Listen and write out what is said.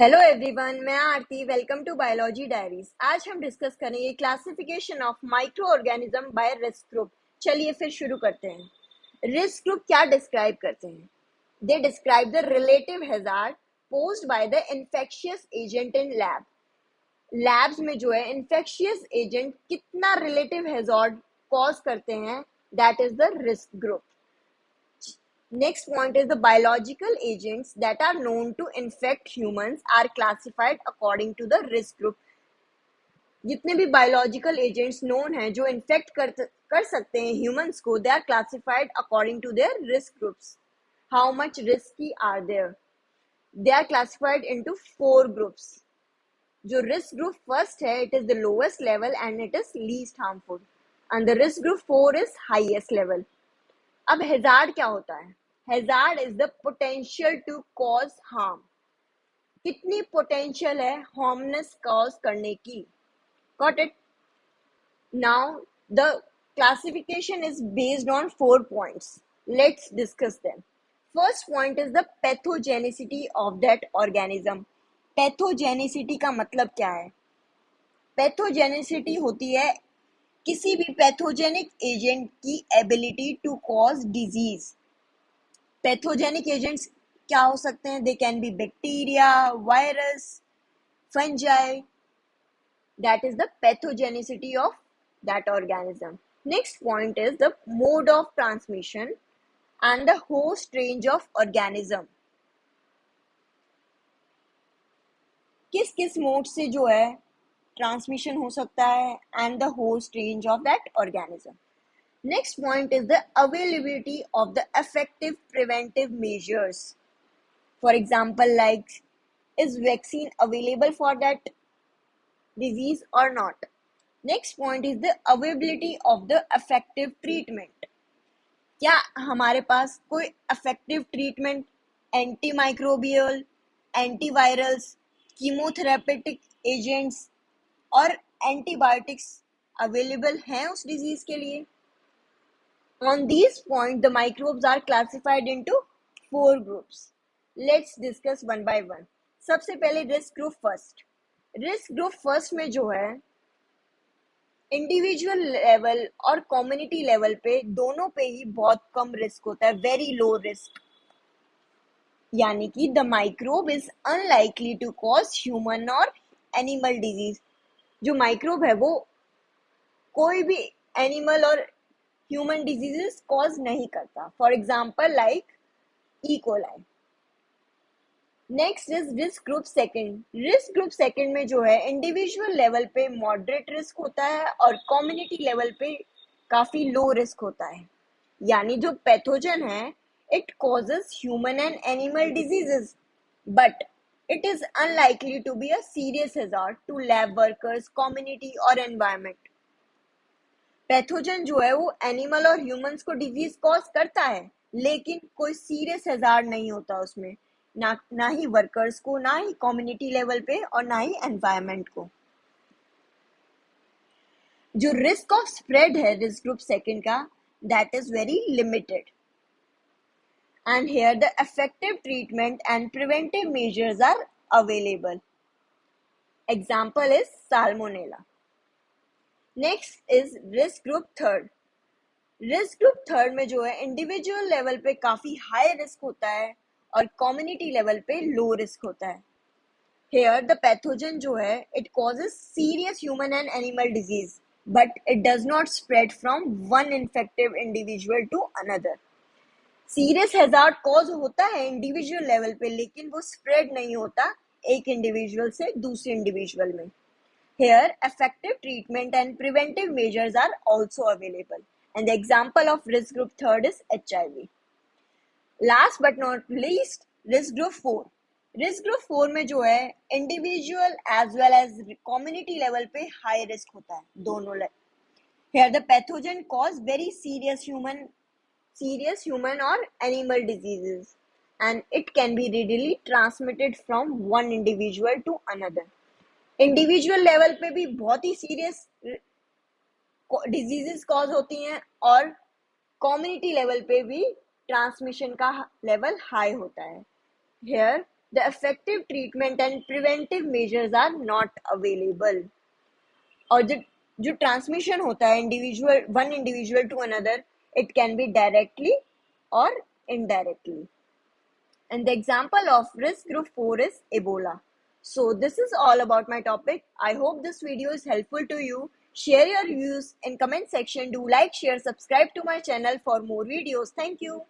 Hello everyone, मैं Aarti. Welcome to biology diaries. आज हम डिस्कस करेंगे classification of micro organism by risk group. चलिए फिर शुरू करते हैं। रिस्क ग्रुप क्या डिस्क्राइब करते हैं? They describe the relative hazard posed by the infectious agent in lab. Labs में जो है इन्फेक्शियस एजेंट कितना रिलेटिव हैजार्ड कॉज करते हैं, that is the risk group. Next point is the biological agents that are known to infect humans are classified according to the risk group. जितने भी biological agents known हैं जो infect कर सकते हैं humans को, they are classified according to their risk groups. How much risky are there? They are classified into 4 groups. जो risk group first है, it is the lowest level and it is least harmful, and the risk group 4 is highest level. अब hazard क्या होता है? Hazard is the potential to cause harm. कितनी potential है harmness cause करने की? Got it? Now the classification is based on 4 points. Let's discuss them. First point is the pathogenicity of that organism. Pathogenicity का मतलब क्या है? Pathogenicity होती है किसी भी पैथोजेनिक एजेंट की ability to cause disease. Pathogenic agents क्या हो सकते हैं? They can be bacteria, virus, fungi. That is the pathogenicity of that organism. Next point is the mode of transmission and the host range of organism. किस किस mode से जो है transmission हो सकता है and the host range of that organism. Next point is the availability of the effective preventive measures. For example, like, is vaccine available for that disease or not? Next point is the availability of the effective treatment. क्या हमारे पास कोई effective treatment, antimicrobial, antivirals, chemotherapeutic agents और antibiotics available हैं उस disease के लिए? On these points, the microbes are classified into 4 groups. Let's discuss one by one. सबसे पहले risk group first. Risk group first में जो है इंडिविजुअल लेवल और कम्युनिटी लेवल पे दोनों पे ही बहुत कम रिस्क होता है, वेरी लो रिस्क. यानी कि the microbe is unlikely to cause human और एनिमल डिजीज. जो माइक्रोब है वो कोई भी एनिमल और ह्यूमन डिजीजेस कॉज नहीं करता. For example like E coli. Next is risk group second. Risk group second में जो है इंडिविजुअल लेवल पे मॉडरेट रिस्क होता है और कम्युनिटी लेवल पे काफी लो रिस्क होता है. यानी जो पैथोजन है it causes human and animal diseases, but it is unlikely to be a serious hazard to lab workers, community और एनवायरमेंट. पैथोजन जो है वो एनिमल और ह्यूमंस को डिजीज कॉज करता है, लेकिन कोई सीरियस हैजार्ड नहीं होता उसमें, ना ही वर्कर्स को, ना ही कम्युनिटी लेवल पे और ना ही एनवायरमेंट को. जो रिस्क ऑफ स्प्रेड है रिस्क ग्रुप सेकंड का, that is very limited. And here the effective treatment and preventive measures are available. Example is salmonella. Next is risk group third. Risk group third में जो है individual level पे काफी high risk होता है और community level पे low risk होता है. हेयर द पैथोजन जो है it causes serious human and animal disease, but it does not spread from one infective individual to another. Serious hazard cause होता है इंडिविजुअल लेवल पे, लेकिन वो स्प्रेड नहीं होता एक इंडिविजुअल से दूसरे इंडिविजुअल में. Here, effective treatment and preventive measures are also available. And the example of risk group third is HIV. Last but not least, risk group 4. Risk group 4 में जो है individual as well as community level पे high risk होता है, दोनों level. Here the pathogen cause very serious human or animal diseases, and it can be readily transmitted from one individual to another. Individual level पे भी बहुत ही serious diseases cause होती हैं और कम्युनिटी लेवल पे भी ट्रांसमिशन का लेवल हाई होता है. Here The effective treatment and preventive measures are not available. और जो ट्रांसमिशन होता है individual one individual to another, it can be directly और indirectly. And the example of risk group 4 is Ebola. So this is all about my topic. I hope this video is helpful to you. Share your views in comment section. Do like, share, subscribe to my channel for more videos. Thank you.